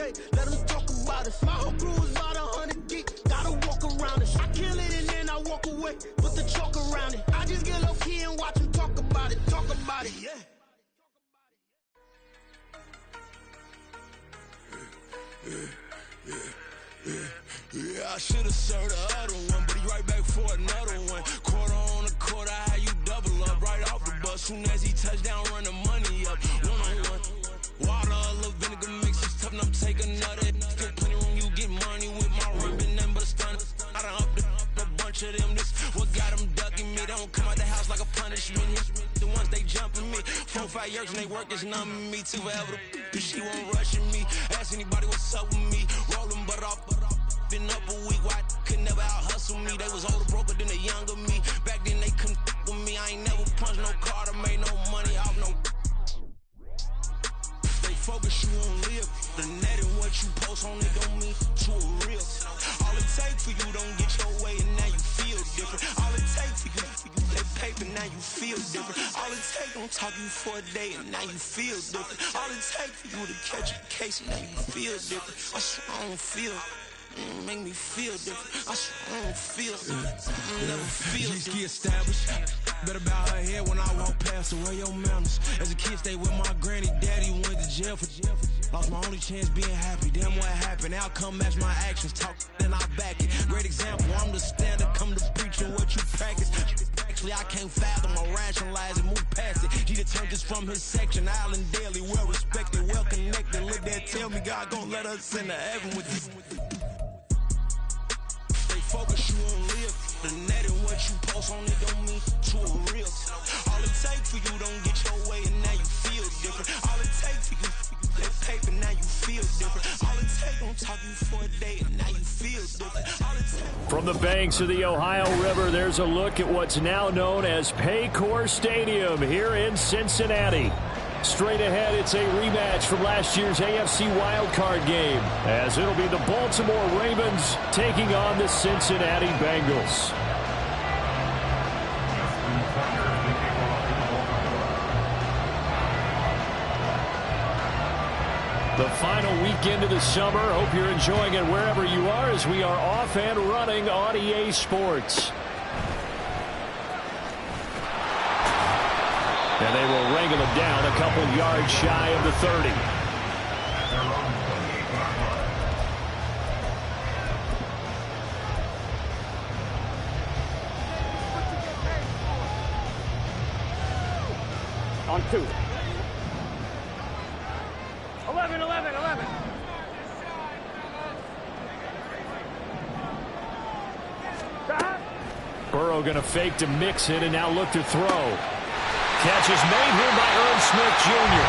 take. Let them talk about us. My whole crew is about 100 deep. Gotta walk around it. I kill it and then I walk away. Put the chalk around it. I just get low key and watch them talk about it. Talk about it, yeah. Yeah, I should've served the other one, but he right back for another one. Quarter on a quarter, how you double up right off the bus. Soon as he touch down, run the money up. One-on-one. Water, a little vinegar mix, it's tough, and I'm taking another. Still plenty room, you get money with my rim, been nothing but a stun. I done upped a bunch of them. This what got them ducking me. They don't come out the house like a punishment. The ones they jumping me. 4 or 5 years and they work is numbing me. Too forever. She won't rushing me. Ask anybody what's up with me. Rolling butt off. Been up a week, why could never out hustle me? They was older, broker than the younger me. Back then they couldn't with me. I ain't never punched no card or made no money off no. Stay focused, you won't live. The net and what you post on it don't mean to a real. All it takes for you don't get your way and now you feel different. All it takes for you that paper, now you feel different. All it takes don't talk you for a day and now you feel different. All it takes for you to catch a case and now you feel different. I swear I don't feel. Make me feel different. I swear I don't feel. Never feel different. Get established. Better bow her head when I walk past her. Where your manners? As a kid, stay with my granny. Daddy went to jail for jail. Lost my only chance being happy. Damn, what happened? Outcome match my actions. Talk then I back it. Great example. I'm the stand up. Come to preach on what you practice. Actually, I can't fathom or rationalize and move past it. He turned this from his section. Island Daily, well respected, well connected. Look there, tell me God gon' let us into heaven with this. Focus, you won't live. The net and what you post on it don't mean to a real. All it takes for you don't get your way and now you feel different. All it takes for you that paper, now you feel different. All it takes don't talk you for a day and now you feel different. All it takes. From the banks of the Ohio River, there's a look at what's now known as Paycor Stadium here in Cincinnati. Straight ahead, it's a rematch from last year's AFC wildcard game, as it'll be the Baltimore Ravens taking on the Cincinnati Bengals. The final weekend of the summer. Hope you're enjoying it wherever you are, as we are off and running on EA Sports. And they will wrangle it down a couple yards shy of the 30. On 2. 11, 11, 11. Burrow going to fake to mix it and now look to throw. Catch is made here by Earl Smith Jr.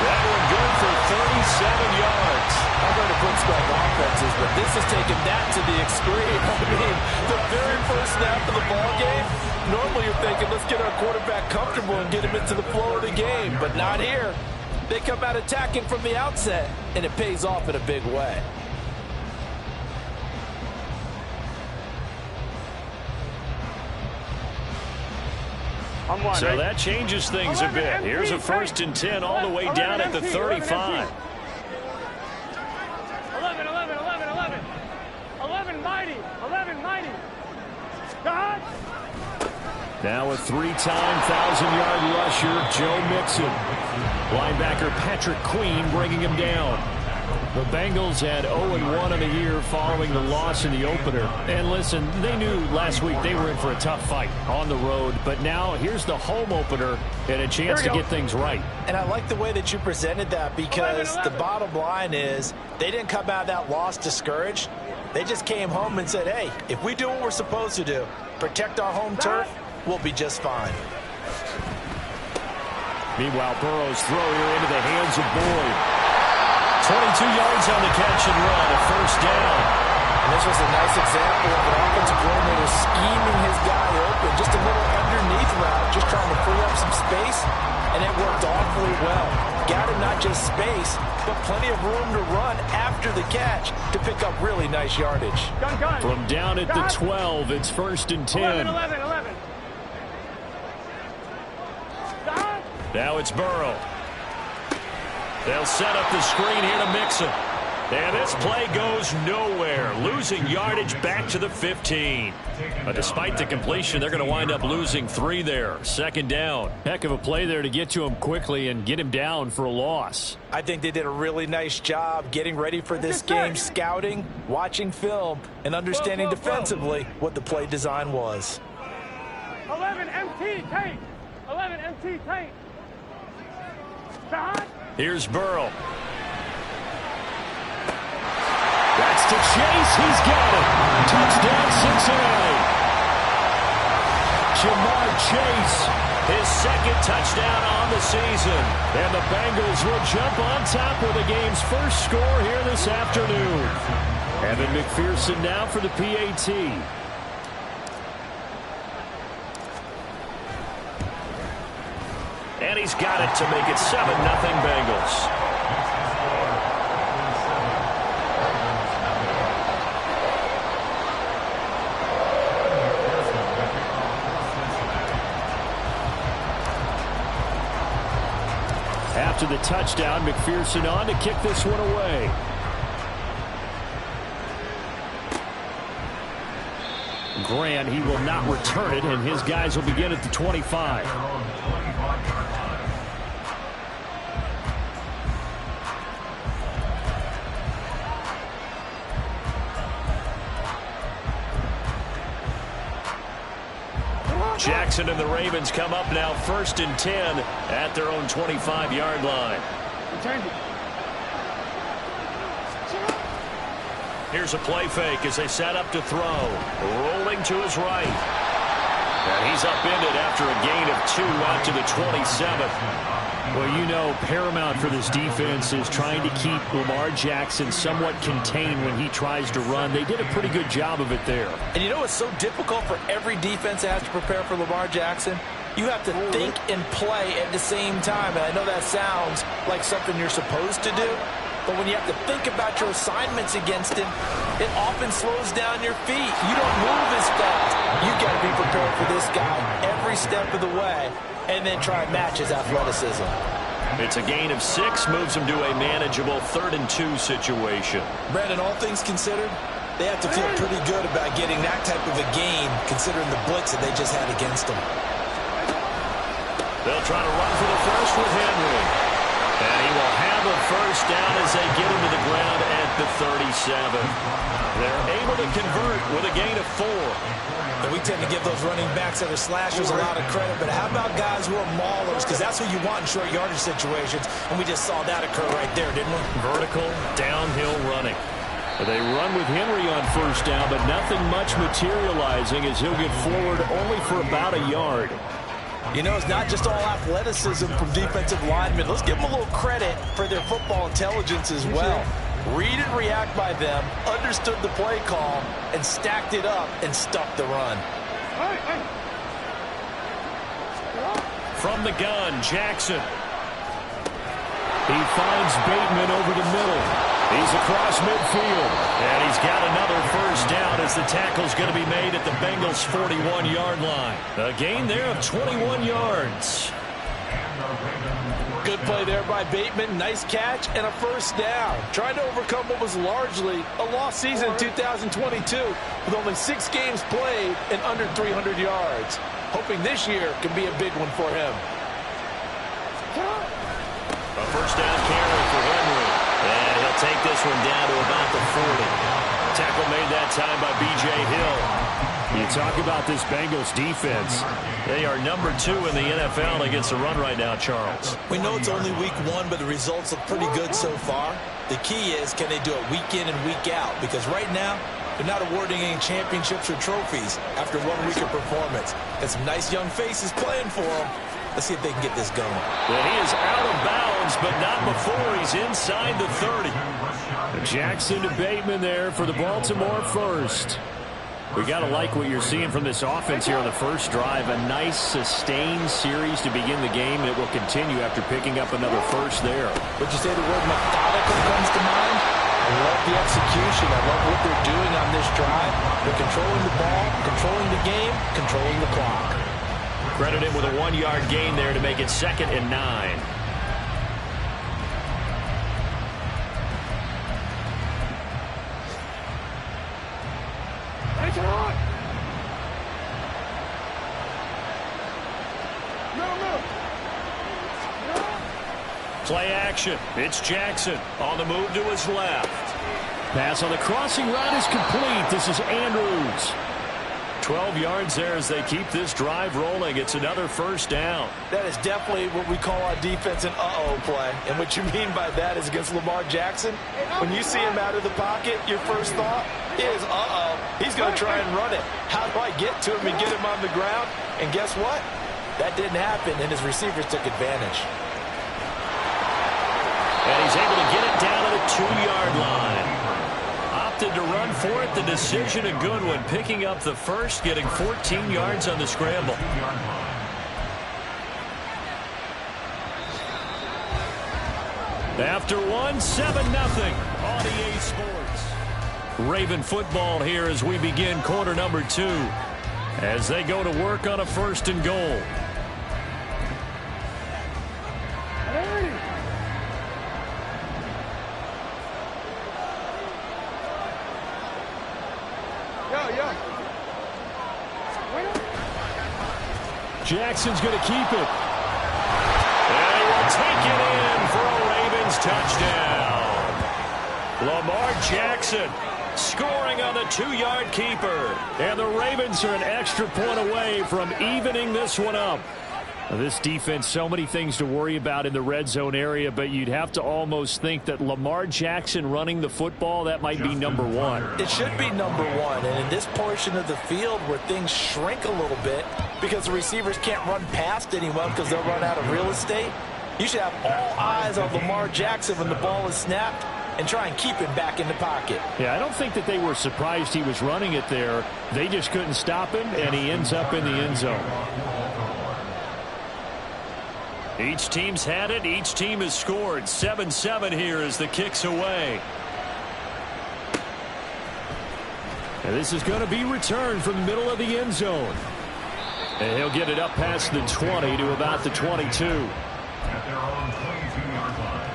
That one good for 37 yards. I've heard of quick-start offenses, but this has taken that to the extreme. I mean, the very first snap of the ball game, normally you're thinking, let's get our quarterback comfortable and get him into the flow of the game, but not here. They come out attacking from the outset, and it pays off in a big way. So that changes things a bit. Here's a 1st and 10 all the way down at the 35. 11, 11, 11, 11. 11 mighty. 11 mighty. God. Now a 3-time 1,000-yard rusher, Joe Mixon. Linebacker Patrick Queen bringing him down. The Bengals had 0-1 on the year following the loss in the opener. And listen, they knew last week they were in for a tough fight on the road. But now here's the home opener and a chance to get things right. And I like the way that you presented that, because the bottom line is they didn't come out of that loss discouraged. They just came home and said, hey, if we do what we're supposed to do, protect our home turf, we'll be just fine. Meanwhile, Burrow's throw here into the hands of Boyd. 22 yards on the catch and run, a 1st down. And this was a nice example of an offensive coordinator scheming his guy open. Just a little underneath route, just trying to free up some space, and it worked awfully well. Got him not just space, but plenty of room to run after the catch to pick up really nice yardage. From down at the 12, it's 1st and 10. 11, 11, 11. Now it's Burrow. They'll set up the screen here to Mixon. And this play goes nowhere, losing yardage back to the 15. But despite the completion, they're going to wind up losing 3 there. Second down. Heck of a play there to get to him quickly and get him down for a loss. I think they did a really nice job getting ready for this game, scouting, watching film, and understanding defensively what the play design was. 11 MT tank. 11 MT tank. Here's Burrow. That's to Chase. He's got it. Touchdown, Cincinnati. Jamar Chase, his second touchdown on the season. And the Bengals will jump on top with the game's first score here this afternoon. Evan McPherson now for the PAT. And he's got it to make it 7-0 Bengals. After the touchdown, McPherson on to kick this one away. Grant, he will not return it, and his guys will begin at the 25. Jackson and the Ravens come up now 1st and 10 at their own 25-yard line. Here's a play fake as they set up to throw. Rolling to his right. And he's upended after a gain of 2 out to the 27th. Well, you know, paramount for this defense is trying to keep Lamar Jackson somewhat contained when he tries to run. They did a pretty good job of it there. And you know what's so difficult for every defense that has to prepare for Lamar Jackson? You have to think and play at the same time. And I know that sounds like something you're supposed to do. But when you have to think about your assignments against him, it often slows down your feet. You don't move as fast. You got to be prepared for this guy every step of the way and then try and match his athleticism. It's a gain of 6, moves him to a manageable 3rd and 2 situation. Brandon, all things considered, they have to feel pretty good about getting that type of a gain considering the blitz that they just had against them. They'll try to run for the first with Henry. And he will have a first down as they get him to the ground at the 37. They're able to convert with a gain of 4. And we tend to give those running backs that are slashers a lot of credit, but how about guys who are maulers? Because that's who you want in short yardage situations, and we just saw that occur right there, didn't we? Vertical, downhill running. They run with Henry on first down, but nothing much materializing as he'll get forward only for about a yard. You know, it's not just all athleticism from defensive linemen. Let's give them a little credit for their football intelligence as well. Read and react by them, understood the play call, and stacked it up and stuffed the run. From the gun, Jackson. He finds Bateman over the middle. He's across midfield. And he's got another first down as the tackle's going to be made at the Bengals' 41-yard line. A gain there of 21 yards. Good play there by Bateman. Nice catch and a first down. Trying to overcome what was largely a lost season in 2022 with only 6 games played and under 300 yards. Hoping this year can be a big one for him. A first down carry for Henry. And he'll take this one down to about the 40. Tackle made that time by B.J. Hill. You talk about this Bengals defense. They are number 2 in the NFL against the run right now, Charles. We know it's only week 1, but the results look pretty good so far. The key is, can they do it week in and week out? Because right now, they're not awarding any championships or trophies after 1 week of performance. Got some nice young faces playing for them. Let's see if they can get this going. Well, he is out of bounds, but not before he's inside the 30. Jackson to Bateman there for the Baltimore first. We got to like what you're seeing from this offense here on the first drive. A nice, sustained series to begin the game. It will continue after picking up another first there. Would you say the word methodical comes to mind? I love the execution. I love what they're doing on this drive. They're controlling the ball, controlling the game, controlling the clock. Credit him with a 1-yard gain there to make it 2nd and 9. Jackson, on! Play action. It's Jackson on the move to his left. Pass on the crossing route is complete. This is Andrews. 12 yards there as they keep this drive rolling. It's another first down. That is definitely what we call our defense an uh-oh play. And what you mean by that is against Lamar Jackson, when you see him out of the pocket, your first thought is, uh-oh, he's going to try and run it. How do I get to him and get him on the ground? And guess what? That didn't happen, and his receivers took advantage. And he's able to get it down to the 2-yard line. Opted to run for it. The decision a good one. Picking up the first, getting 14 yards on the scramble. After 7-0 on EA Sports. Raven football here as we begin quarter number 2. As they go to work on a 1st and goal. Jackson's going to keep it. And he will take it in for a Ravens touchdown. Lamar Jackson scoring on the 2-yard keeper. And the Ravens are an extra point away from evening this one up. This defense, so many things to worry about in the red zone area, but you'd have to almost think that Lamar Jackson running the football, that might be number 1. It should be number 1, and in this portion of the field where things shrink a little bit because the receivers can't run past anyone because they'll run out of real estate, you should have all eyes on Lamar Jackson when the ball is snapped and try and keep him back in the pocket. Yeah, I don't think that they were surprised he was running it there. They just couldn't stop him, and he ends up in the end zone. Each team's had it. Each team has scored. 7-7 here as the kick's away. And this is going to be returned from the middle of the end zone. And he'll get it up past the 20 to about the 22. At their own 22-yard line.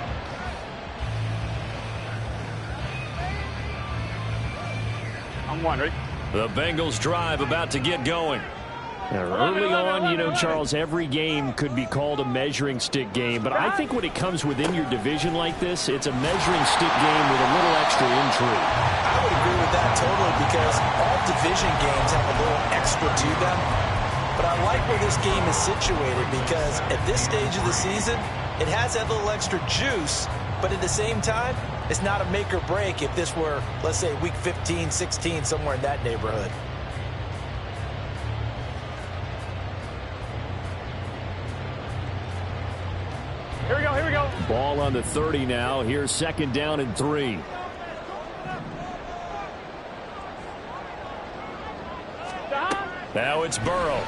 I'm one, ready? The Bengals drive about to get going. Early on, you know, Charles, every game could be called a measuring stick game, but I think when it comes within your division like this, it's a measuring stick game with a little extra intrigue. I would agree with that totally because all division games have a little extra to them, but I like where this game is situated because at this stage of the season, it has that little extra juice, but at the same time, it's not a make or break if this were, let's say, week 15, 16, somewhere in that neighborhood. Here we go, here we go. Ball on the 30 now. Here's 2nd down and 3. Now it's Burrow.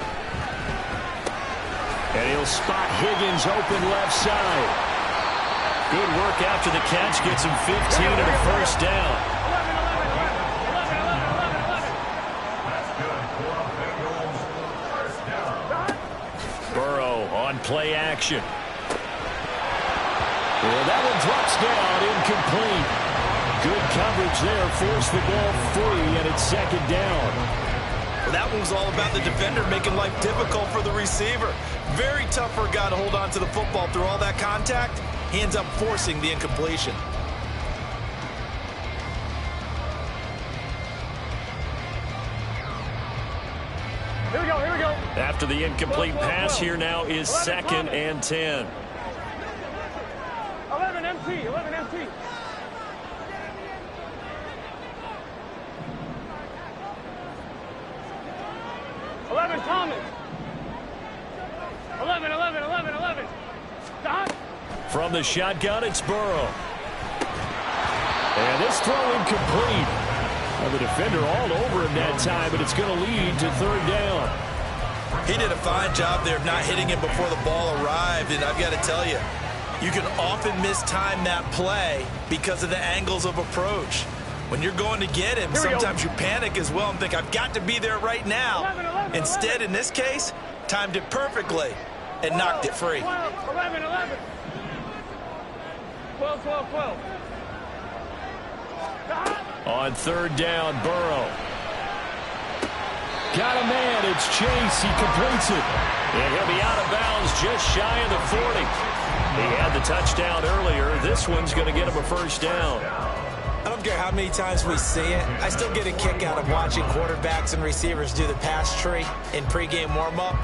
And he'll spot Higgins open left side. Good work after the catch. Gets him 15 and a first down. Burrow on play action. Well, that one drops down, incomplete. Good coverage there, forced the ball free, and it's 2nd down. Well, that one was all about the defender making life difficult for the receiver. Very tough for a guy to hold on to the football through all that contact. He ends up forcing the incompletion. Here we go, here we go. After the incomplete pass, here now is 2nd and 10. 11 MT, 11 MT. 11 Thomas. 11, 11, 11, 11. Stop. From the shotgun, it's Burrow. And this throw incomplete. Well, the defender all over him that time, but it's going to lead to 3rd down. He did a fine job there of not hitting him before the ball arrived, and I've got to tell you, you can often mistime that play because of the angles of approach. When you're going to get him, sometimes you panic as well and think, I've got to be there right now. 11, Instead, in this case, timed it perfectly and knocked it free. 12, 11, 11. 12, 12, 12. On 3rd down, Burrow. got a man. It's Chase. He completes it. And he'll be out of bounds just shy of the 40. He had the touchdown earlier. This one's going to get him a first down. I don't care how many times we see it. I still get a kick out of watching quarterbacks and receivers do the pass tree in pregame warm-up.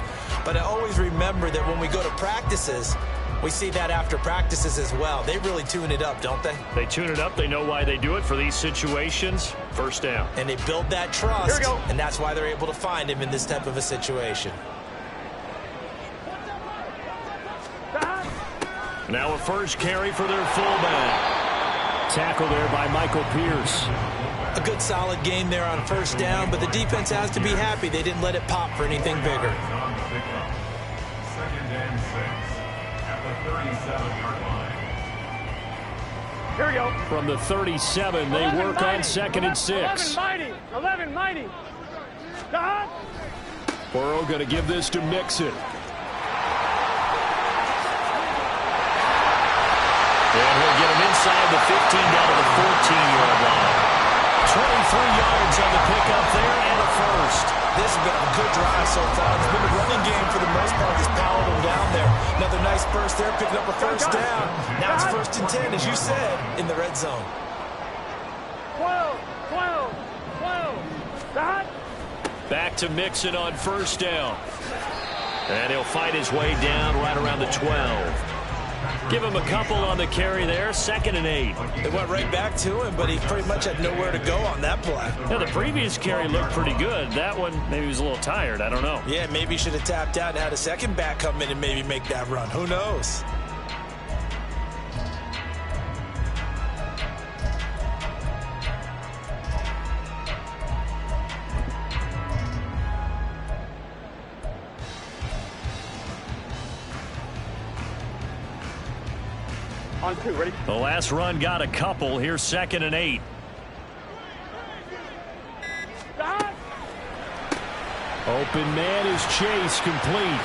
But I always remember that when we go to practices, we see that after practices as well. They really tune it up, don't they? They tune it up. They know why they do it for these situations. First down. And they build that trust, and that's why they're able to find him in this type of a situation. Now a first carry for their fullback. Tackle there by Michael Pierce. A good solid game there on first down, but the defense has to be happy they didn't let it pop for anything bigger. Second and 6 at the 37-yard line. Here we go. From the 37, they work on second and 6. 11 mighty. Stop. Burrow going to give this to Mixon. And he'll get him inside the 15 down to the 14-yard line. 23 yards on the pickup there and a first. This has been a good drive so far. It's been a running game for the most part. Just powered them down there. Another nice burst there, picking up a first down. Now it's 1st and 10, as you said, in the red zone. 12. Stop. Back to Mixon on first down. And he'll fight his way down right around the 12. Give him a couple on the carry there. 2nd and 8. They went right back to him, but he pretty much had nowhere to go on that play. Yeah, the previous carry looked pretty good. That one, maybe he was a little tired. I don't know. Yeah, maybe he should have tapped out and had a second back come in and maybe make that run. Who knows? On 2, ready? The last run got a couple. Here's 2nd and 8. Stop. Open man is Chase, complete.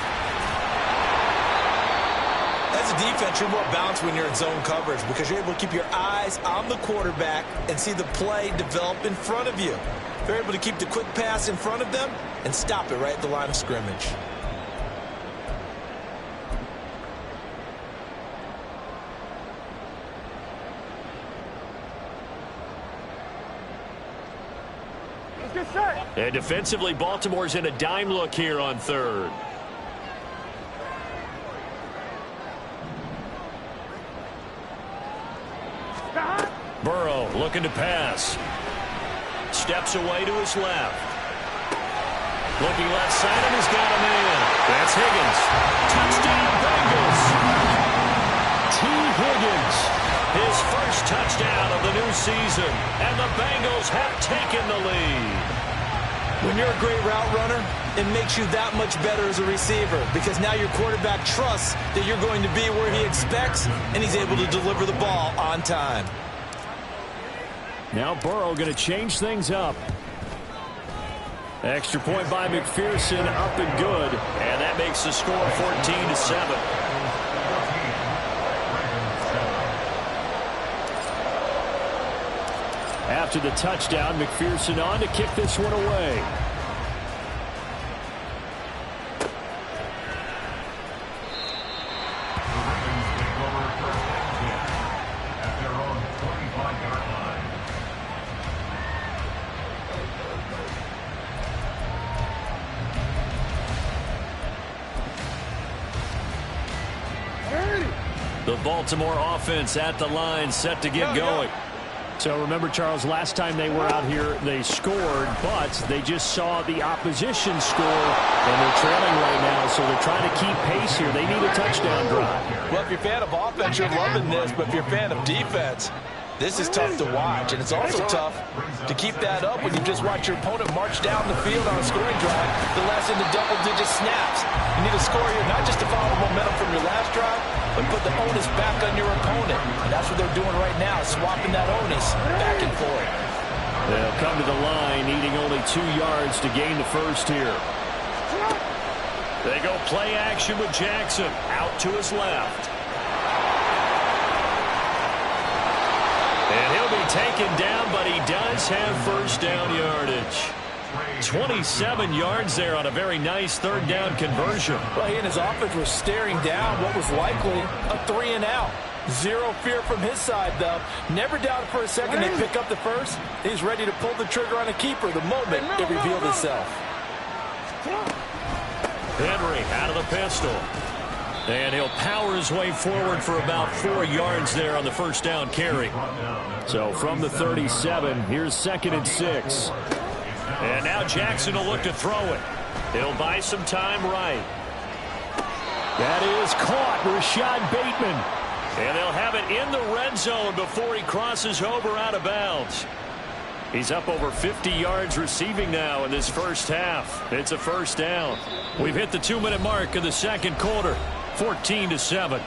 As a defense, you're more balanced when you're in zone coverage because you're able to keep your eyes on the quarterback and see the play develop in front of you. You're able to keep the quick pass in front of them and stop it right at the line of scrimmage. And defensively, Baltimore's in a dime look here on 3rd. Burrow looking to pass. Steps away to his left. Looking left side, and he's got a man. That's Higgins. Touchdown, Bengals. T. Higgins. His first touchdown of the new season. And the Bengals have taken the lead. When you're a great route runner, it makes you that much better as a receiver because now your quarterback trusts that you're going to be where he expects, and he's able to deliver the ball on time. Now Burrow going to change things up. Extra point by McPherson, up and good. And that makes the score 14-7. After the touchdown, McPherson on to kick this one away. The Baltimore offense at the line, set to get going. So remember, Charles, last time they were out here, they scored, but they just saw the opposition score, and they're trailing right now, so they're trying to keep pace here. They need a touchdown drive. Well, if you're a fan of offense, you're loving this, but if you're a fan of defense, this is tough to watch, and it's also tough to keep that up when you just watch your opponent march down the field on a scoring drive, the last into double-digit snaps. You need to score here, not just to follow the momentum from your last drive, but put the onus back on your opponent. And that's what they're doing right now, swapping that onus back and forth. They'll come to the line, needing only 2 yards to gain the first here. They go play action with Jackson, out to his left. And he'll be taken down, but he does have first down yardage. 27 yards there on a very nice third down conversion. Well, he and his offense were staring down what was likely a 3-and-out. Zero fear from his side, though. Never doubted for a second they pick up the first. He's ready to pull the trigger on a keeper the moment it revealed itself. Henry out of the pistol. And he'll power his way forward for about 4 yards there on the first down carry. So from the 37, here's 2nd and 6. And now Jackson will look to throw it. He'll buy some time right. That is caught. Rashad Bateman. And they'll have it in the red zone before he crosses over out of bounds. He's up over 50 yards receiving now in this first half. It's a first down. We've hit the 2-minute mark of the second quarter. 14-7.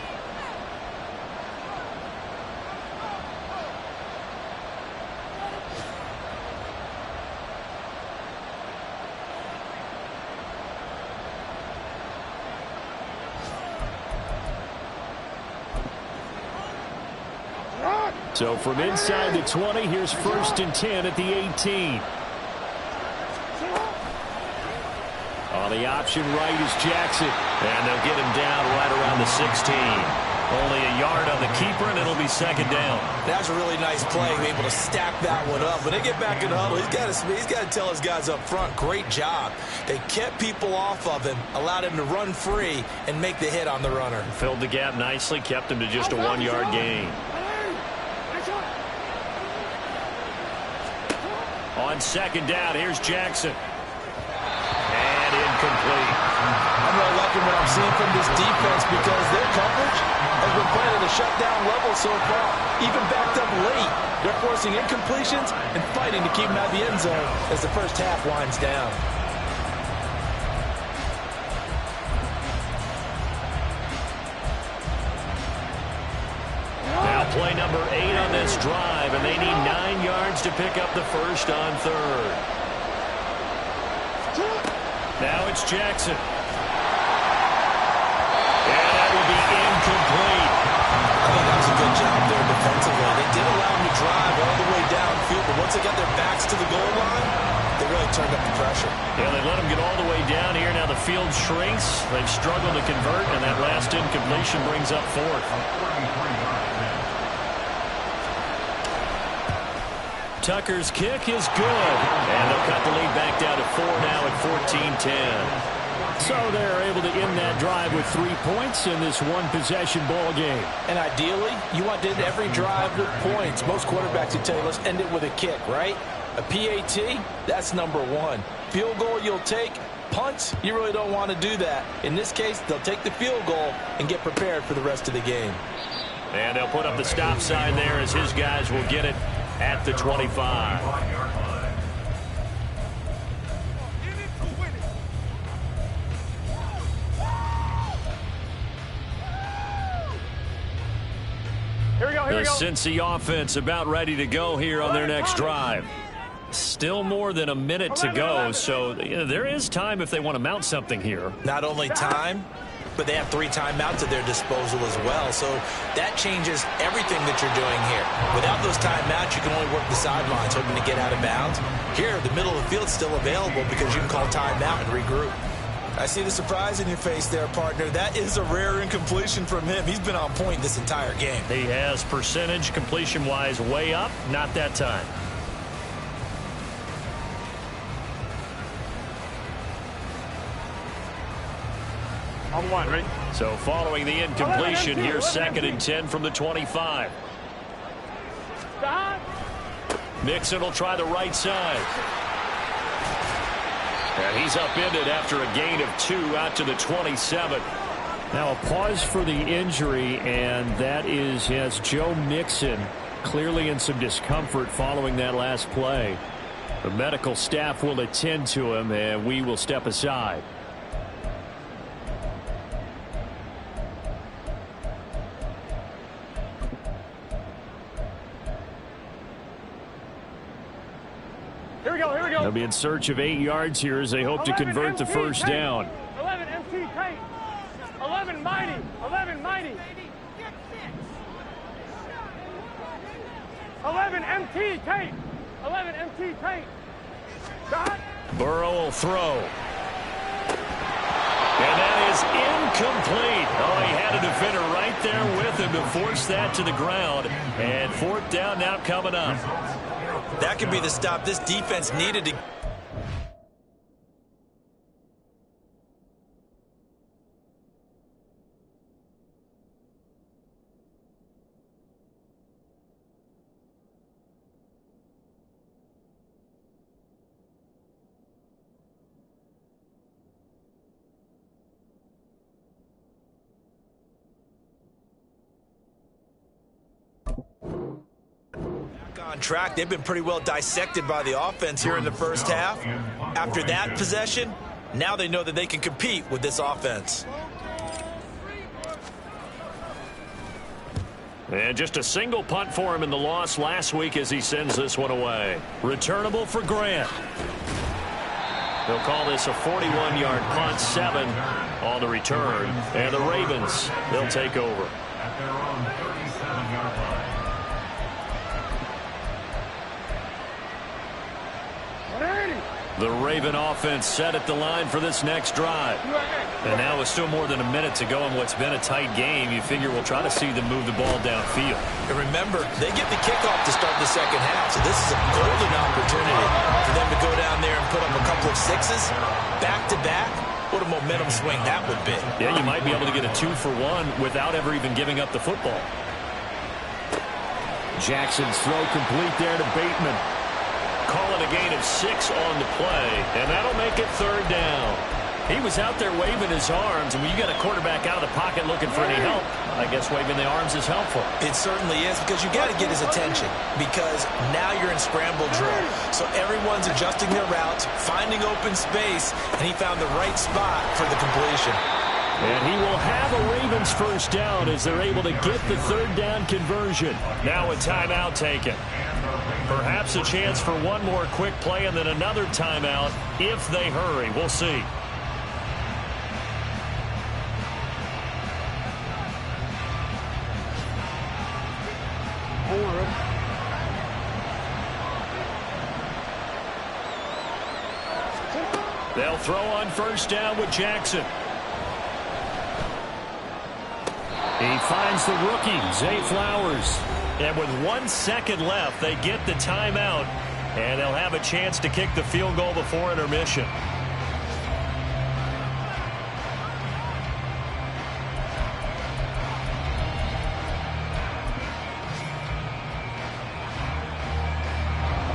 So from inside the 20, here's 1st and 10 at the 18. On the option right is Jackson. And they'll get him down right around the 16. Only a yard on the keeper, and it'll be 2nd down. That's a really nice play, able to stack that one up. When they get back in the huddle, he's got to tell his guys up front, great job. They kept people off of him, allowed him to run free, and make the hit on the runner. Filled the gap nicely, kept him to just a 1-yard gain. On 2nd down, here's Jackson. And incomplete. I'm really liking what I'm seeing from this defense because their coverage has been playing at a shutdown level so far. Even backed up late, they're forcing incompletions and fighting to keep them out of the end zone as the first half winds down. Now play number 8 on this drive, and they need 9 yards to pick up the first on 3rd. Now it's Jackson. And that will be incomplete. I think that was a good job there defensively. They did allow them to drive all the way downfield, but once they got their backs to the goal line, they really turned up the pressure. Yeah, they let them get all the way down here. Now the field shrinks. They've struggled to convert, and that last incompletion brings up 4th. Tucker's kick is good. And they'll cut the lead back down to 4 now at 14-10. So they're able to end that drive with 3 points in this one-possession ball game. And ideally, you want to end every drive with points. Most quarterbacks would tell you, let's end it with a kick, right? A PAT, that's number 1. Field goal you'll take. Punts, you really don't want to do that. In this case, they'll take the field goal and get prepared for the rest of the game. And they'll put up the stop sign there as his guys will get it at the 25. Here we go, here we The go. Cincy offense about ready to go here on their next drive. Still more than a minute to go, so there is time if they want to mount something here. Not only time, but they have 3 timeouts at their disposal as well. So that changes everything that you're doing here. Without those timeouts, you can only work the sidelines, hoping to get out of bounds. Here, the middle of the field is still available because you can call timeout and regroup. I see the surprise in your face there, partner. That is a rare incompletion from him. He's been on point this entire game. He has percentage completion-wise way up, not that time. On 1, ready? So following the incompletion, here's 2nd and 10 from the 25. Stop. Mixon will try the right side. And he's upended after a gain of 2 out to the 27. Now a pause for the injury, and that is, yes, Joe Mixon clearly in some discomfort following that last play. The medical staff will attend to him, and we will step aside. Here we go, here we go. They'll be in search of 8 yards here as they hope to convert the first down. 11 MT Tate. 11 Mighty. 11 Mighty. 11 MT Tate. 11 MT Tate. Stop. Burrow will throw. And that is incomplete. Oh, he had a defender right there with him to force that to the ground. And 4th down now coming up. That could be the stop this defense needed to. On track. They've been pretty well dissected by the offense here in the first half. After that possession, now they know that they can compete with this offense. And just a single punt for him in the loss last week as he sends this one away. Returnable for Grant. They'll call this a 41-yard punt, 7 on the return. And the Ravens, they'll take over. At their own 37-yard line. The Raven offense set at the line for this next drive. And now with still more than a minute to go in what's been a tight game, you figure we'll try to see them move the ball downfield. And remember, they get the kickoff to start the second half, so this is a golden opportunity for them to go down there and put up a couple of sixes back-to-back. What a momentum swing that would be. Yeah, you might be able to get a 2-for-1 without ever even giving up the football. Jackson's throw complete there to Bateman. Calling a gain of 6 on the play, and that'll make it 3rd down. He was out there waving his arms, and when you got a quarterback out of the pocket looking for any help, I guess waving the arms is helpful. It certainly is, because you got to get his attention, because now you're in scramble drill. So everyone's adjusting their routes, finding open space, and he found the right spot for the completion. And he will have a Ravens 1st down as they're able to get the 3rd down conversion. Now a timeout taken. Perhaps a chance for one more quick play and then another timeout if they hurry. We'll see. They'll throw on 1st down with Jackson. He finds the rookie, Zay Flowers. And with 1 second left, they get the timeout, and they'll have a chance to kick the field goal before intermission.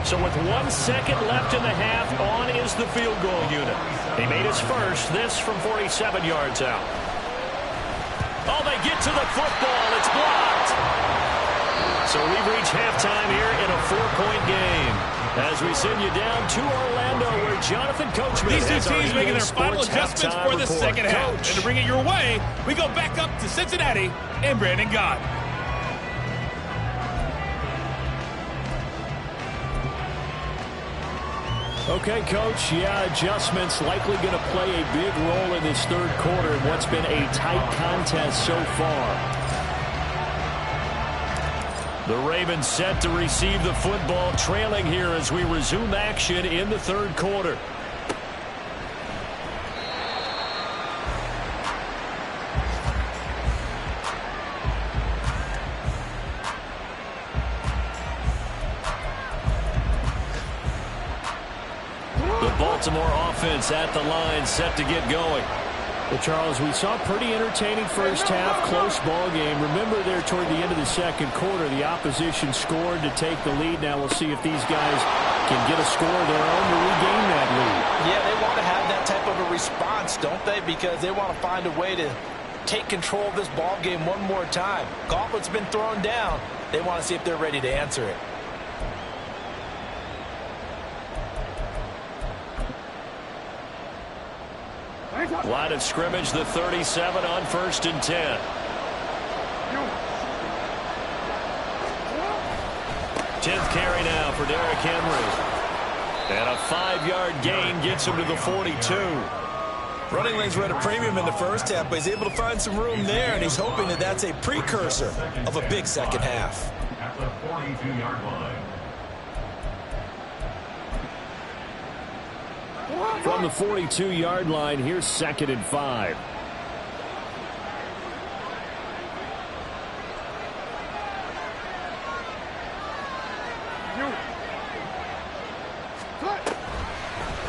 So with 1 second left in the half, on is the field goal unit. He made his first, this from 47 yards out. Oh, they get to the football. It's blocked. So we've reached halftime here in a 4-point game. As we send you down to Orlando, where Jonathan Coachman These two teams making their final adjustments for the second half. And to bring it your way, we go back up to Cincinnati and Brandon Gott. Okay, Coach, yeah, adjustments likely going to play a big role in this 3rd quarter in what's been a tight contest so far. The Ravens set to receive the football, trailing here as we resume action in the 3rd quarter. The Baltimore offense at the line, set to get going. Well, Charles, we saw a pretty entertaining first half, close ball game. Remember there toward the end of the 2nd quarter, the opposition scored to take the lead. Now we'll see if these guys can get a score of their own to regain that lead. Yeah, they want to have that type of a response, don't they? Because they want to find a way to take control of this ball game one more time. Gauntlet's been thrown down. They want to see if they're ready to answer it. Line of scrimmage, the 37 on 1st and 10. 10th carry now for Derrick Henry. And a 5-yard gain gets him to the 42. Running lanes were at a premium in the first half, but he's able to find some room there, and he's hoping that that's a precursor of a big second half. At the 42-yard line. From the 42-yard line, here's 2nd and 5.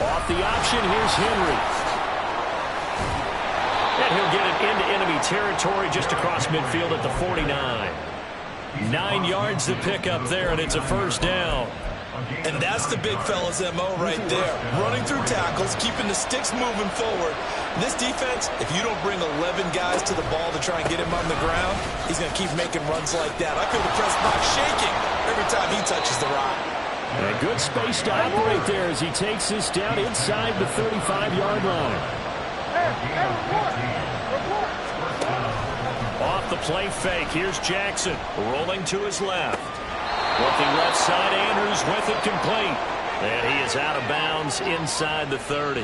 Off the option, here's Henry. And he'll get it into enemy territory just across midfield at the 49. 9 yards to pick up there, and it's a first down. And that's the big fella's MO right there. Running through tackles, keeping the sticks moving forward. This defense, if you don't bring 11 guys to the ball to try and get him on the ground, he's going to keep making runs like that. I feel the press box shaking every time he touches the rock. And a good space to operate there as he takes this down inside the 35-yard line. Off the play fake, here's Jackson rolling to his left. Looking left side, Andrews with it complete. And he is out of bounds inside the 30.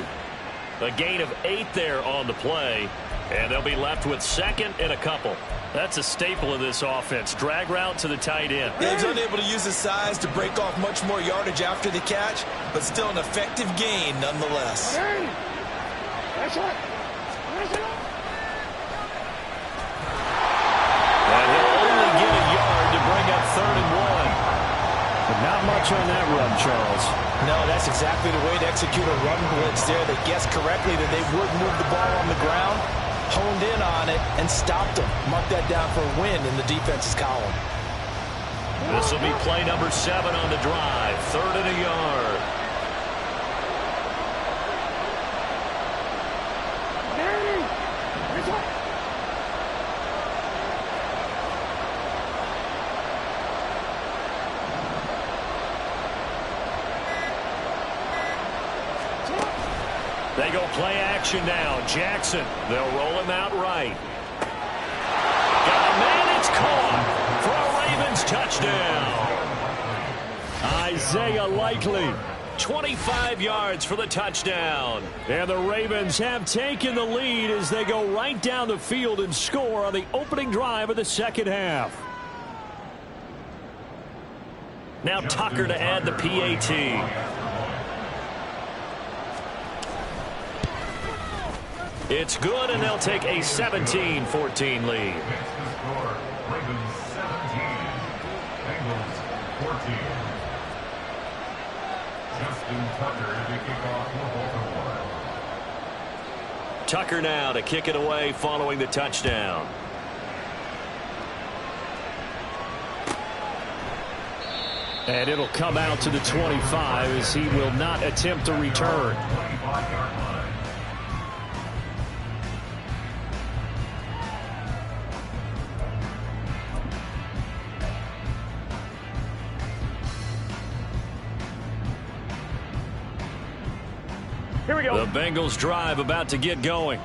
A gain of 8 there on the play. And they'll be left with 2nd and a couple. That's a staple of this offense. Drag route to the tight end. Yeah, he's unable to use his size to break off much more yardage after the catch, but still an effective gain nonetheless. And he'll only get a yard to bring up 3rd and 1. But not much on that run, Charles. No, that's exactly the way to execute a run blitz there. They guessed correctly that they would move the ball on the ground, honed in on it, and stopped them. Mark that down for a win in the defense's column. This will be play number 7 on the drive. 3rd and a yard. They go play action now. Jackson, they'll roll him out right. Got a man, it's caught for a Ravens touchdown. Isaiah Likely, 25 yards for the touchdown. And the Ravens have taken the lead as they go right down the field and score on the opening drive of the second half. Now Tucker to add the PAT. It's good, and they'll take a 17-14 lead. Ravens 17, Bengals 14. Justin Tucker to kick off for Baltimore. Tucker now to kick it away following the touchdown. And it'll come out to the 25 as he will not attempt a return. 25-yard line. Here we go. The Bengals drive about to get going.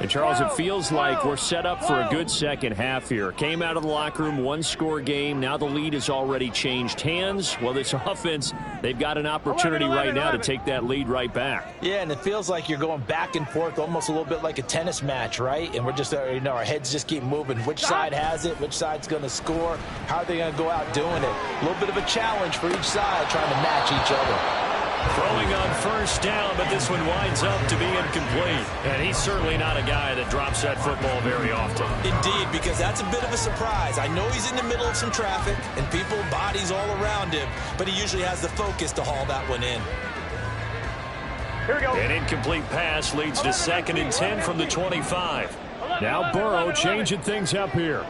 And Charles, it feels like we're set up for a good second half here. Came out of the locker room, 1-score game. Now the lead has already changed hands. Well, this offense, they've got an opportunity right now to take that lead right back. Yeah, and it feels like you're going back and forth, almost a little bit like a tennis match, right? And we're just, our heads just keep moving. Which side has it? Which side's going to score? How are they going to go out doing it? A little bit of a challenge for each side, trying to match each other. Throwing on first down, but this one winds up to be incomplete. And he's certainly not a guy that drops that football very often. Indeed, because that's a bit of a surprise. I know he's in the middle of some traffic and people, bodies all around him, but he usually has the focus to haul that one in. Here we go. An incomplete pass leads to 2nd and 10 from the 25. Now Burrow changing things up here.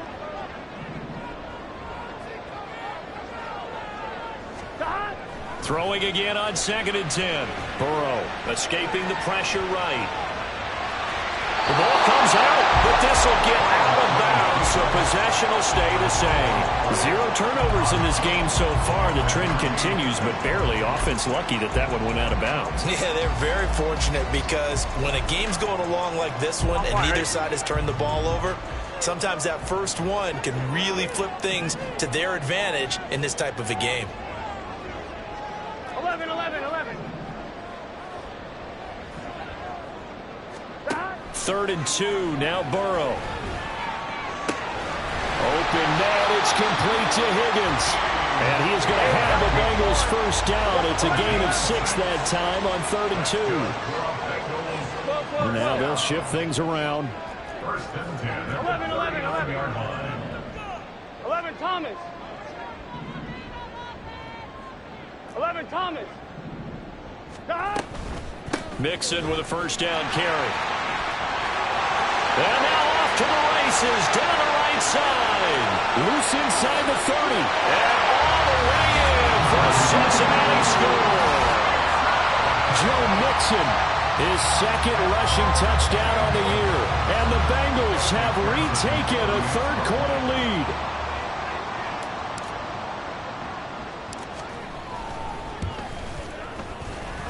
Throwing again on 2nd and 10. Burrow escaping the pressure right. The ball comes out, but this will get out of bounds, so possession will stay the same. 0 turnovers in this game so far. The trend continues, but barely. Offense lucky that one went out of bounds. Yeah, they're very fortunate because when a game's going along like this one and neither side has turned the ball over, sometimes that first one can really flip things to their advantage in this type of a game. 11. 3rd and 2, now Burrow. Open net, it's complete to Higgins. And he is going to have the Bengals first down. It's a gain of 6 that time on 3rd and 2. Now they'll shift things around. 11, Thomas. 11, Thomas. Mixon with a first down carry. And now off to the races down the right side. Loose inside the 30. And all the way in for a Cincinnati score. Joe Mixon, his second rushing touchdown on the year. And the Bengals have retaken a third-quarter lead.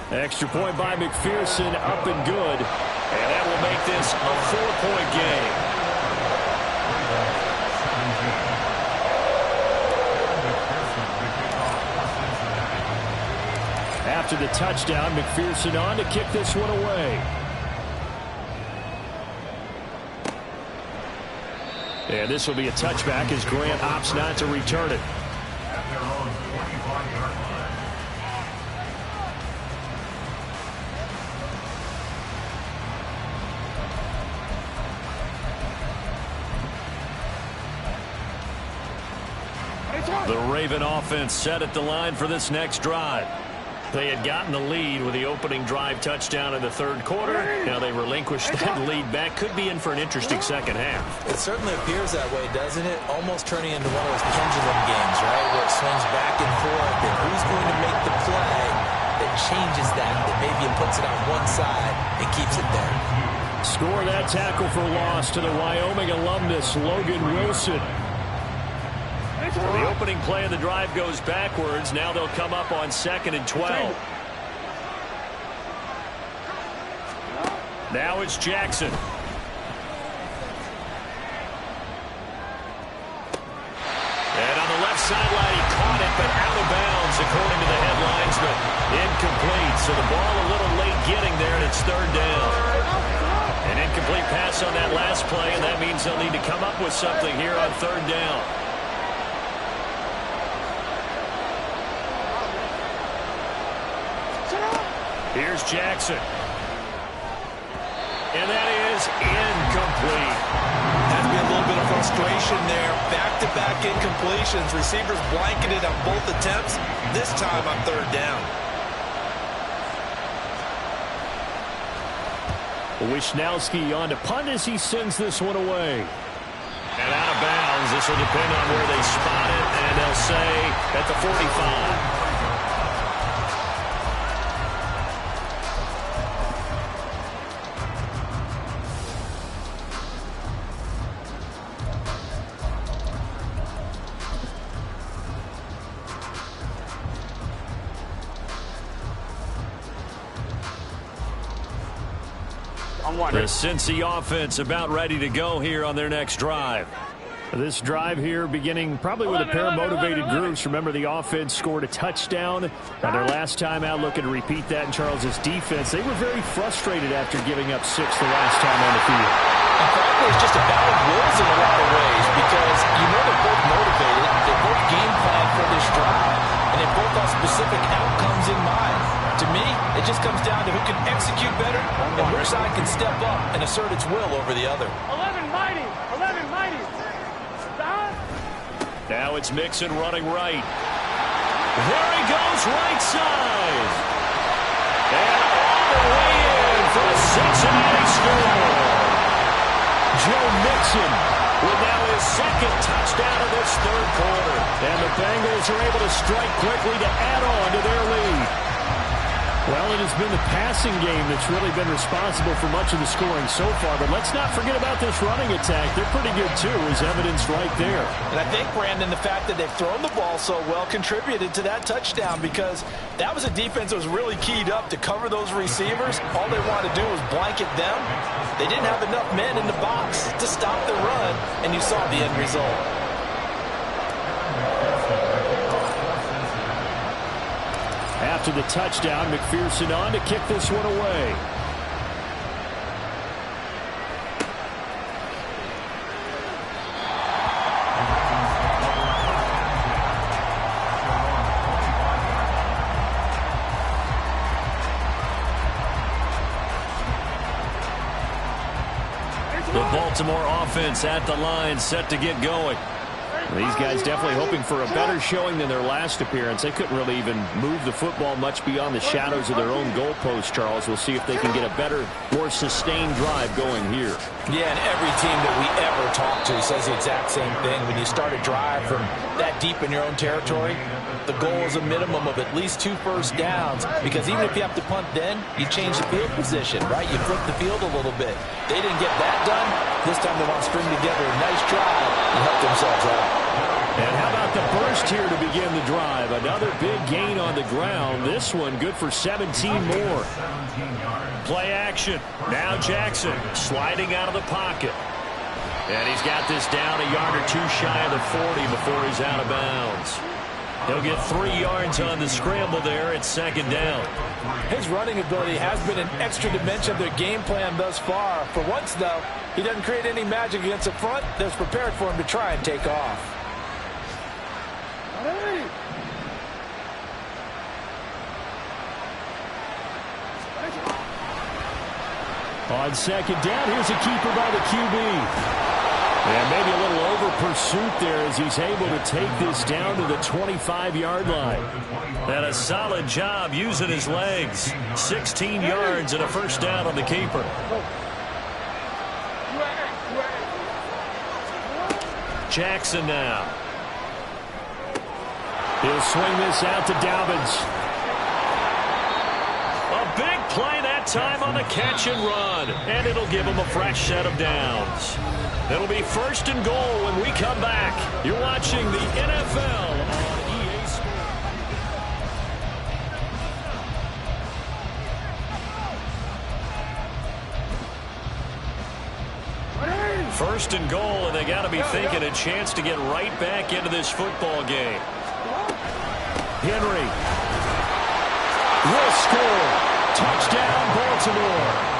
Extra point by McPherson, up and good. And that will make this a 4-point game. After the touchdown, McPherson on to kick this one away. And this will be a touchback as Grant opts not to return it. The Raven offense set at the line for this next drive. They had gotten the lead with the opening drive touchdown in the third quarter. Now they relinquished that lead back. Could be in for an interesting second half. It certainly appears that way, doesn't it? Almost turning into one of those pendulum games, right? Where it swings back and forth. And who's going to make the play that changes that maybe it puts it on one side and keeps it there? Score that tackle for loss to the Wyoming alumnus, Logan Wilson. The opening play of the drive goes backwards. Now they'll come up on 2nd and 12. Now it's Jackson. And on the left sideline, he caught it, but out of bounds, according to the headlines, but incomplete. So the ball a little late getting there, and it's 3rd down. An incomplete pass on that last play, and that means they'll need to come up with something here on 3rd down. Here's Jackson. And that is incomplete. Had to be a little bit of frustration there. Back-to-back incompletions. Receivers blanketed on both attempts. This time on 3rd down. Wisnowski on to punt as he sends this one away. And out of bounds. This will depend on where they spot it. And they'll say at the 45. The Cincy offense about ready to go here on their next drive. This drive here beginning probably with a pair of motivated groups. Remember, the offense scored a touchdown on their last time out, looking to repeat that in Charles's defense. They were very frustrated after giving up 6 the last time on the field. And frankly, it's just a battle of wills in a lot of ways because you know they're both motivated. They both game plan for this drive, and they both have specific outcomes in mind. To me, it just comes down to who can execute better and which side can step up and assert its will over the other. 11 mighty. 11 mighty. Now it's Mixon running right. There he goes, right side. And all the way in for a Cincinnati score. Joe Mixon with now his 2nd touchdown of this 3rd quarter. And the Bengals are able to strike quickly to add on to their lead. Well, it has been the passing game that's really been responsible for much of the scoring so far. But let's not forget about this running attack. They're pretty good, too, as evidenced right there. And I think, Brandon, the fact that they've thrown the ball so well contributed to that touchdown because that was a defense that was really keyed up to cover those receivers. All they wanted to do was blanket them. They didn't have enough men in the box to stop the run, and you saw the end result. After the touchdown, McPherson on to kick this one away. The Baltimore offense at the line, set to get going. These guys definitely hoping for a better showing than their last appearance. They couldn't really even move the football much beyond the shadows of their own goalpost, Charles. We'll see if they can get a better, more sustained drive going here. Yeah, and every team that we ever talk to says the exact same thing. When you start a drive from that deep in your own territory, the goal is a minimum of at least 2 first downs, because even if you have to punt then, you change the field position, right? You flip the field a little bit. They didn't get that done. This time they want to string together a nice drive and help themselves out. And how about the burst here to begin the drive? Another big gain on the ground. This one good for 17 more. Play action. Now Jackson sliding out of the pocket. And he's got this down a yard or 2 shy of the 40 before he's out of bounds. He'll get 3 yards on the scramble there at 2nd down. His running ability has been an extra dimension of their game plan thus far. For once, though, he doesn't create any magic against the front that's prepared for him to try and take off. On 2nd down, here's a keeper by the QB. And maybe a little over pursuit there as he's able to take this down to the 25-yard line. And a solid job using his legs. 16 yards and a first down on the keeper. Jackson now. He'll swing this out to Dobbins. A big play that time on the catch and run. And it'll give him a fresh set of downs. It'll be 1st and goal when we come back. You're watching the NFL on EA Sports. 1st and goal, and they got to be thinking a chance to get right back into this football game. Henry will score. Touchdown, Baltimore.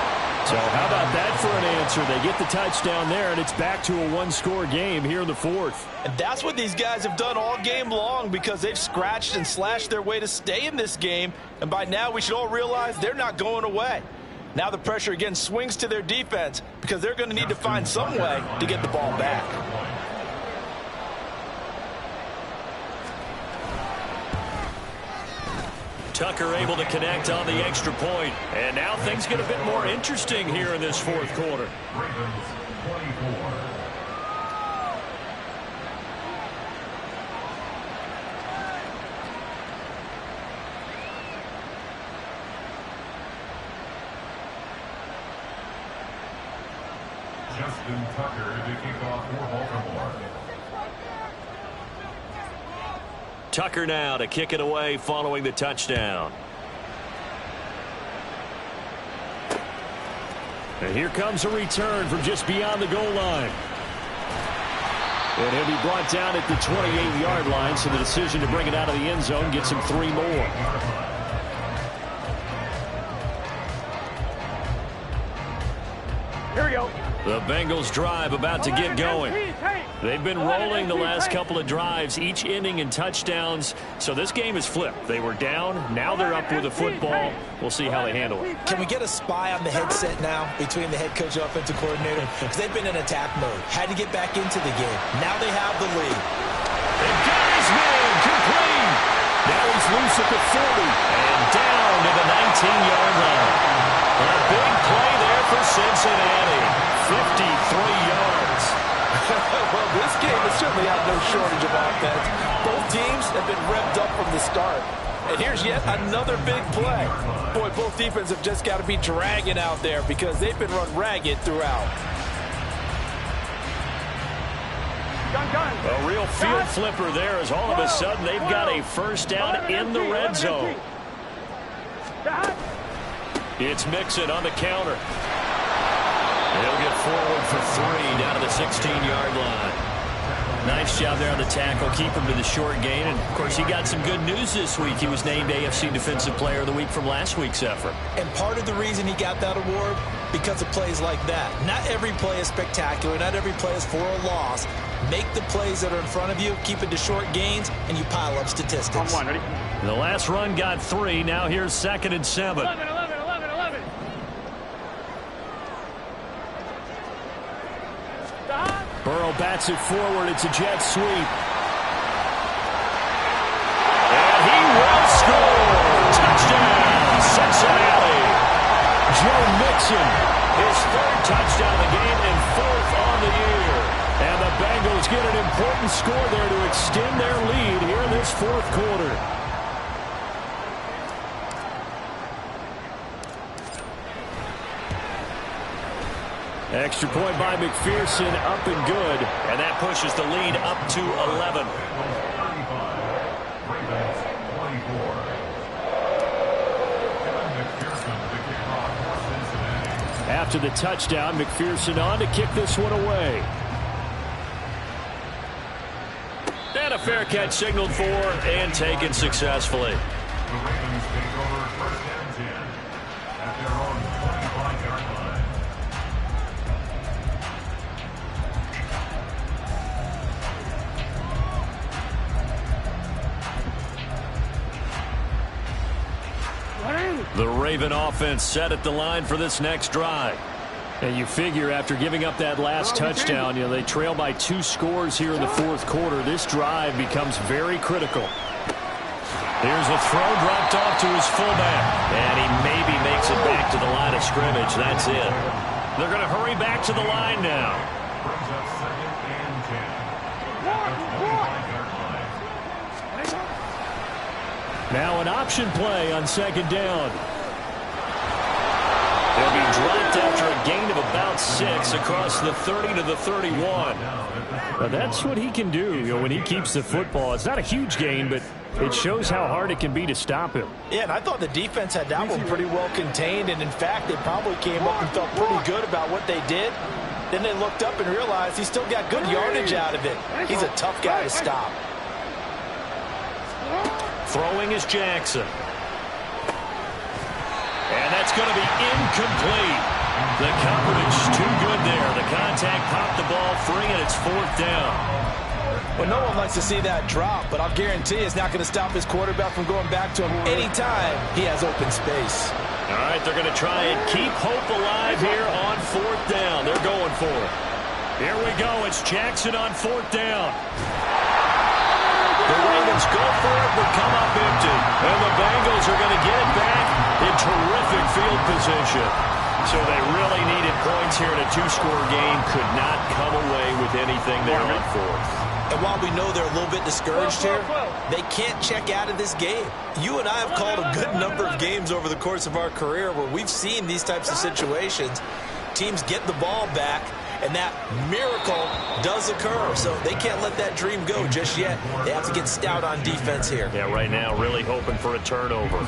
So how about that for an answer? They get the touchdown there, and it's back to a 1-score game here in the 4th. And that's what these guys have done all game long, because they've scratched and slashed their way to stay in this game. And by now, we should all realize they're not going away. Now the pressure again swings to their defense, because they're going to need to find some way to get the ball back. Tucker able to connect on the extra point. And now things get a bit more interesting here in this 4th quarter. Justin Tucker to kick off for Baltimore. Tucker now to kick it away following the touchdown. And here comes a return from just beyond the goal line. And he'll be brought down at the 28-yard line, so the decision to bring it out of the end zone gets him 3 more. Here we go. The Bengals drive about to get going. They've been rolling the last couple of drives, each inning in touchdowns. So this game is flipped. They were down. Now they're up with the football. We'll see how they handle it. Can we get a spy on the headset now between the head coach and offensive coordinator? Because they've been in attack mode. Had to get back into the game. Now they have the lead. They've got his man complete. Now he's loose at the 40 and down to the 19-yard line. A big play there for Cincinnati. 53 yards. Well, this game has certainly had no shortage of offense. Both teams have been revved up from the start. And here's yet another big play. Boy, both defenses have just got to be dragging out there, because they've been run ragged throughout. A real field flipper there, as all of a sudden they've got a first down in the red zone. It's Mixon on the counter. He'll get forward for 3 down to the 16-yard line. Nice job there on the tackle. Keep him to the short gain. And, of course, he got some good news this week. He was named AFC Defensive Player of the Week from last week's effort. And part of the reason he got that award, because of plays like that. Not every play is spectacular. Not every play is for a loss. Make the plays that are in front of you, keep it to short gains, and you pile up statistics. On 1, ready? The last run got 3. Now here's 2nd and 7. 11. Burrow bats it forward. It's a jet sweep. And he will score. Touchdown, Cincinnati. Joe Mixon, his third touchdown of the game and fourth on the year. And the Bengals get an important score there to extend their lead here in this fourth quarter. Extra point by McPherson, up and good. And that pushes the lead up to 11. After the touchdown, McPherson on to kick this one away. And a fair catch signaled for and taken successfully. The Ravens take over first and 10 at their own 25-yard line. The Raven offense set at the line for this next drive. And you figure after giving up that last touchdown, they trail by 2 scores here in the fourth quarter. This drive becomes very critical. Here's a throw dropped off to his fullback. And he maybe makes it back to the line of scrimmage. That's it. They're going to hurry back to the line now. Brings up second and 10 at the 25-yard line. Now an option play on second down. They'll be dropped after a gain of about 6 across the 30 to the 31. Now that's what he can do, when he keeps the football. It's not a huge gain, but it shows how hard it can be to stop him. Yeah, and I thought the defense had that one pretty well contained, and in fact, they probably came up and felt pretty good about what they did. Then they looked up and realized he still got good yardage out of it. He's a tough guy to stop. Throwing is Jackson. And that's going to be incomplete. The coverage too good there. The contact popped the ball free, and it's fourth down. Well, no one likes to see that drop, but I'll guarantee it's not going to stop his quarterback from going back to him anytime he has open space. All right, they're going to try and keep hope alive here on fourth down. They're going for it. Here we go. It's Jackson on fourth down. The Ravens go for it, but come up empty. And the Bengals are going to get it back in terrific field position. So they really needed points here in a 2-score game. Could not come away with anything there on fourth. And while we know they're a little bit discouraged here, they can't check out of this game. You and I have called a good number of games over the course of our career where we've seen these types of situations. Teams get the ball back, and that miracle does occur. So they can't let that dream go just yet. They have to get stout on defense here. Yeah, right now really hoping for a turnover.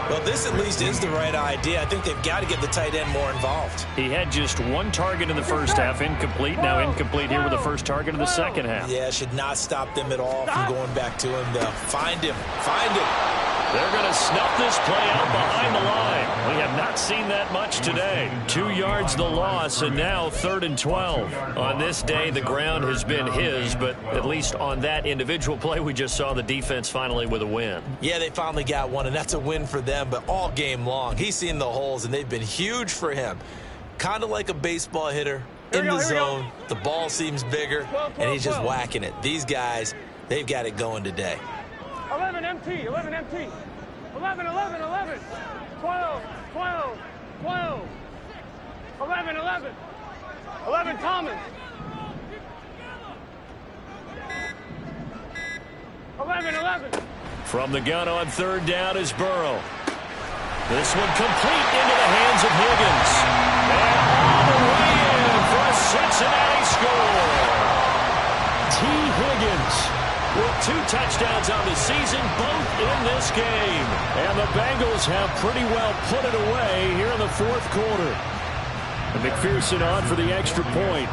Well, this at least is the right idea. I think they've got to get the tight end more involved. He had just 1 target in the first half, incomplete. Now incomplete here with the first target of the second half. Yeah, should not stop them at all from going back to him, though. Find him. Find him. They're going to snuff this play out behind the line. We have not seen that much today. 2 yards the loss, and now 3rd and 12. On this day, the ground has been his, but at least on that individual play, we just saw the defense finally with a win. Yeah, they finally got one, and that's a win for them, but all game long, he's seen the holes, and they've been huge for him. Kind of like a baseball hitter in the zone. The ball seems bigger, and he's just whacking it. These guys, they've got it going today. 11 MT, 11 MT, 11, 11, 11, 12, 12, 12, 11, 11, 11 Thomas, 11, 11. From the gun on 3rd down is Burrow. This one complete into the hands of Higgins. And all the way in for a Cincinnati score. T. Higgins with 2 touchdowns on the season, both in this game. And the Bengals have pretty well put it away here in the fourth quarter. And McPherson on for the extra point.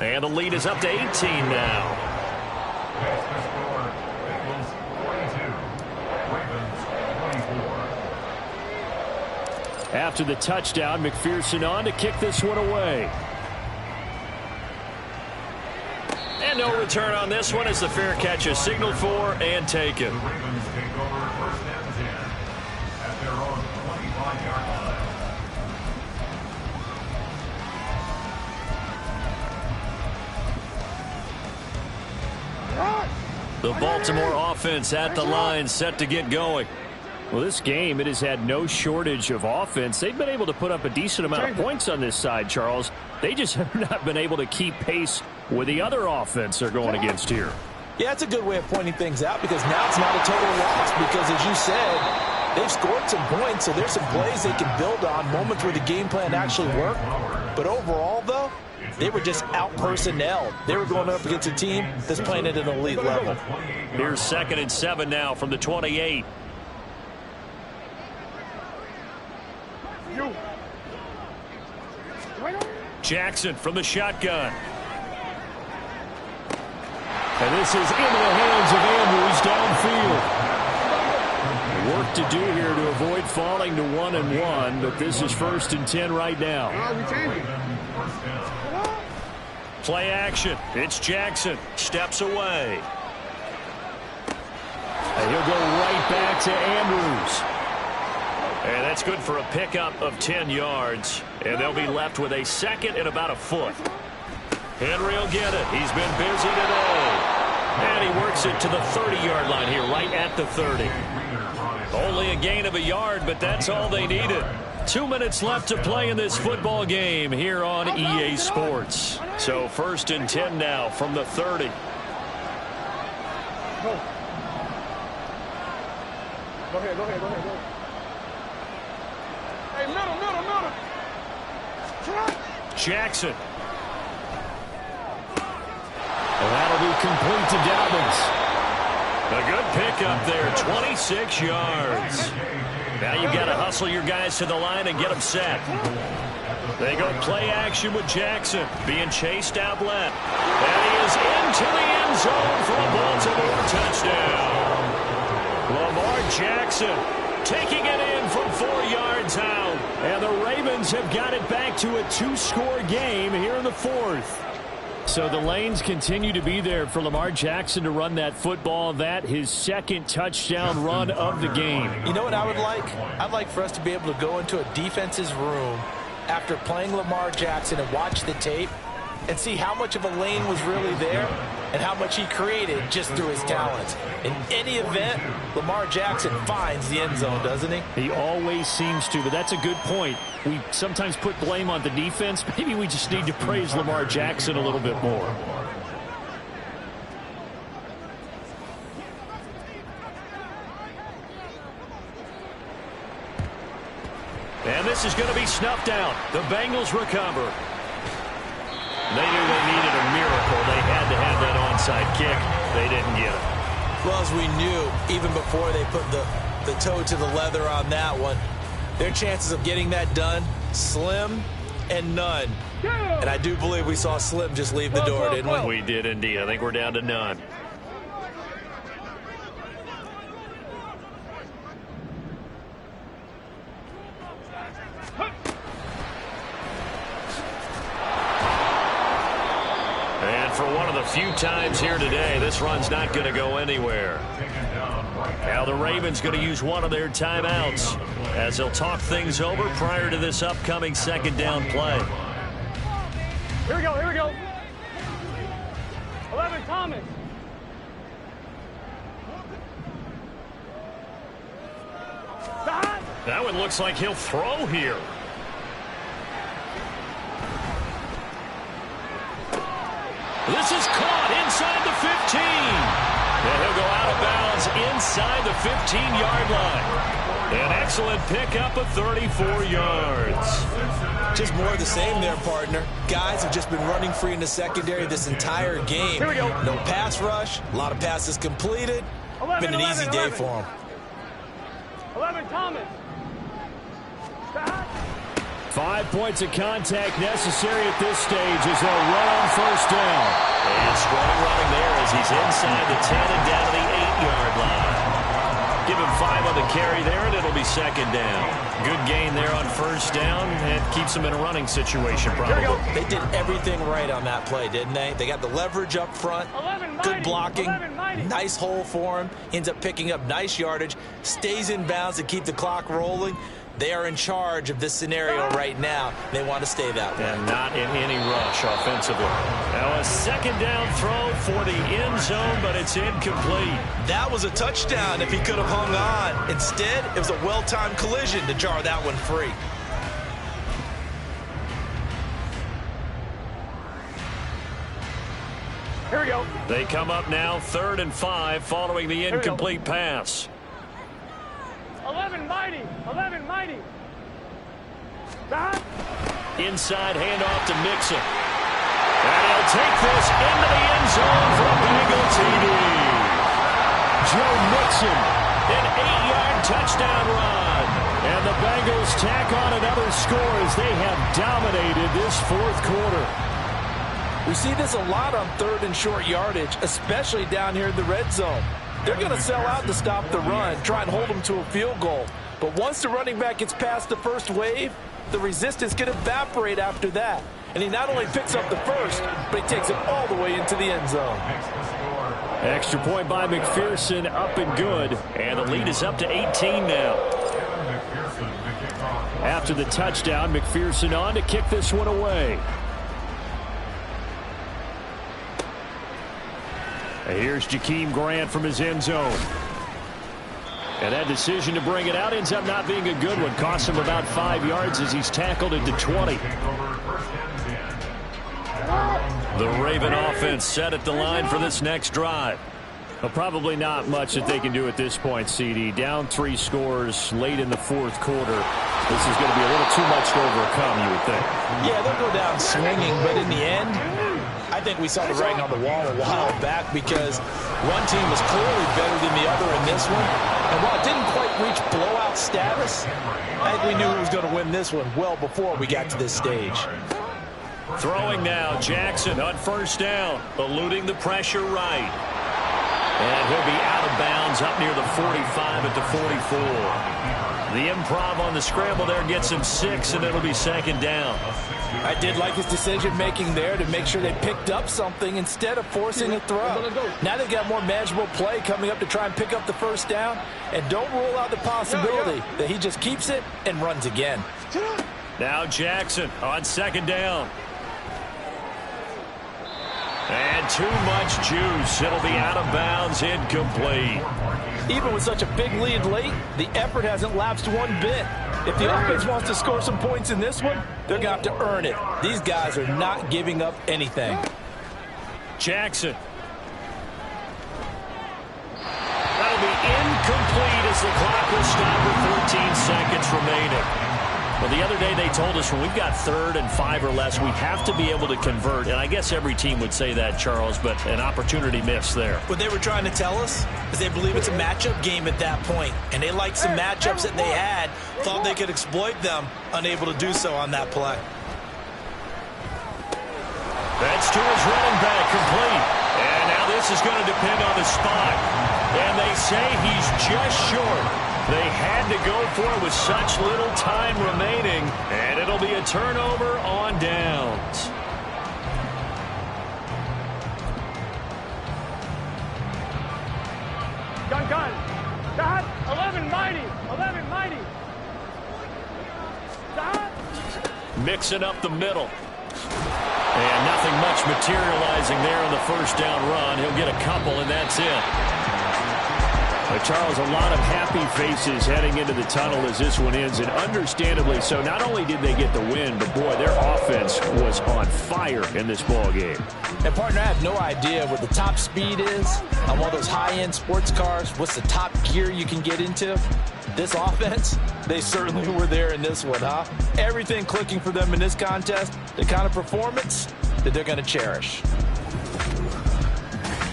And the lead is up to 18 now. That's the score. Bengals 42, Ravens 24. After the touchdown, McPherson on to kick this one away. And no return on this one as the fair catch is signaled for and taken. The Ravens take over first and 10 at their own 25-yard The Baltimore offense at the line, set to get going. Well, this game, it has had no shortage of offense. They've been able to put up a decent amount of points on this side, Charles. They just have not been able to keep pace with the other offense they're going against here. Yeah, that's a good way of pointing things out, because now it's not a total loss, because as you said, they've scored some points, so there's some plays they can build on, moments where the game plan actually worked. But overall, though, they were just out-personnelled. They were going up against a team that's playing at an elite level. Here's 2nd and 7 now from the 28. Jackson from the shotgun. And this is into the hands of Andrews downfield. Work to do here to avoid falling to 1-1, but this is 1st and 10 right now. Play action. It's Jackson. Steps away. And he'll go right back to Andrews. And that's good for a pickup of 10 yards. And they'll be left with a 2nd and about a foot. Henry will get it. He's been busy today. And he works it to the 30-yard line here, right at the 30. Only a gain of a yard, but that's all they needed. 2 minutes left to play in this football game here on EA Sports. So 1st and 10 now from the 30. Go ahead, go ahead, go ahead, go ahead. Hey, middle. Jackson. And that'll be complete to Dobbins. A good pickup there, 26 yards. Now you've got to hustle your guys to the line and get them set. They go play action with Jackson, being chased out left. And he is into the end zone for a Baltimore touchdown. Lamar Jackson taking it in from 4 yards out. And the Ravens have got it back to a 2-score game here in the 4th. So the lanes continue to be there for Lamar Jackson to run that football. That his 2nd touchdown run of the game. You know what I would like? I'd like for us to be able to go into a defense's room after playing Lamar Jackson and watch the tape and see how much of a lane was really there and how much he created just through his talents. In any event, Lamar Jackson finds the end zone, doesn't he? He always seems to, but that's a good point. We sometimes put blame on the defense. Maybe we just need to praise Lamar Jackson a little bit more. And this is going to be snuffed out. The Bengals recover. They knew they needed a miracle. They had to have that onside kick. They didn't get it. Well, as we knew, even before they put the toe to the leather on that one, their chances of getting that done, slim and none. And I do believe we saw Slim just leave the door, didn't we? We did indeed. I think we're down to none. And for one of the few times here today, this run's not going to go anywhere. Now the Ravens going to use one of their timeouts as they'll talk things over prior to this upcoming 2nd down play. Here we go, here we go. 11, Thomas. That one looks like he'll throw here. This is caught inside the 15. And he'll go out of bounds inside the 15-yard line. An excellent pickup of 34 yards. Just more of the same there, partner. Guys have just been running free in the secondary this entire game. Here we go. No pass rush, a lot of passes completed. 11, Been an easy day for them. 11, Thomas. 5 points of contact necessary at this stage as they'll run on 1st down. And strong running there as he's inside the 10 and down to the 8-yard line. Give him 5 on the carry there, and it'll be 2nd down. Good gain there on 1st down, and keeps them in a running situation probably. They did everything right on that play, didn't they? They got the leverage up front, good blocking, nice hole for him, ends up picking up nice yardage, stays in bounds to keep the clock rolling. They are in charge of this scenario right now. They want to stay that way. And not in any rush offensively. Now a second down throw for the end zone, but it's incomplete. That was a touchdown if he could have hung on. Instead, it was a well-timed collision to jar that one free. Here we go. They come up now 3rd and 5 following the incomplete pass. 11 mighty. 11 mighty. Inside handoff to Mixon. And he'll take this into the end zone for a Bengal TD. Joe Mixon, an 8-yard touchdown run. And the Bengals tack on another score as they have dominated this 4th quarter. We see this a lot on 3rd and short yardage, especially down here in the red zone. They're going to sell out to stop the run, try and hold them to a field goal. But once the running back gets past the first wave, the resistance can evaporate after that. And he not only picks up the first, but he takes it all the way into the end zone. Extra point by McPherson, up and good. And the lead is up to 18 now. After the touchdown, McPherson on to kick this one away. Here's Jakeem Grant from his end zone. And that decision to bring it out ends up not being a good one. Costs him about 5 yards as he's tackled into 20. The Raven offense set at the line for this next drive. Well, probably not much that they can do at this point, CD. Down 3 scores late in the 4th quarter. This is going to be a little too much to overcome, you would think. Yeah, they'll go down swinging, but in the end, I think we saw the writing on the wall a while back because one team was clearly better than the other in this one. And while it didn't quite reach blowout status, I think we knew who was going to win this one well before we got to this stage. Throwing now, Jackson on 1st down, eluding the pressure right. And he'll be out of bounds up near the 45 at the 44. The improv on the scramble there gets him 6, and it'll be 2nd down. I did like his decision-making there to make sure they picked up something instead of forcing a throw. Now they've got more manageable play coming up to try and pick up the 1st down. And don't rule out the possibility that he just keeps it and runs again. Now Jackson on 2nd down. And too much juice. It'll be out of bounds, incomplete. Even with such a big lead late, the effort hasn't lapsed one bit. If the offense wants to score some points in this one, they're going to have to earn it. These guys are not giving up anything. Jackson. That'll be incomplete as the clock will stop with 14 seconds remaining. Well, the other day they told us when we've got 3rd and 5 or less, we have to be able to convert. And I guess every team would say that, Charles, but an opportunity missed there. What they were trying to tell us is they believe it's a matchup game at that point. And they liked some matchups that they had, thought they could exploit them, unable to do so on that play. That's to his running back, complete. And now this is going to depend on the spot. And they say he's just short. They had to go for it with such little time remaining, and it'll be a turnover on downs. Gun. Dot. 11 mighty. 11 mighty. Dot. Mixing up the middle. And nothing much materializing there on the 1st down run. He'll get a couple, and that's it. But Charles, a lot of happy faces heading into the tunnel as this one ends, and understandably so. Not only did they get the win, but boy, their offense was on fire in this ball game. And partner, I have no idea what the top speed is on one of those high-end sports cars. What's the top gear you can get into? This offense, they certainly were there in this one, huh? Everything clicking for them in this contest, the kind of performance that they're going to cherish.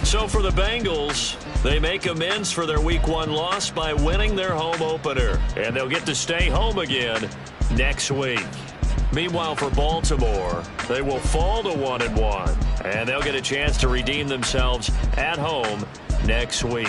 So for the Bengals, they make amends for their Week 1 loss by winning their home opener. And they'll get to stay home again next week. Meanwhile, for Baltimore, they will fall to 1-1. And they'll get a chance to redeem themselves at home next week.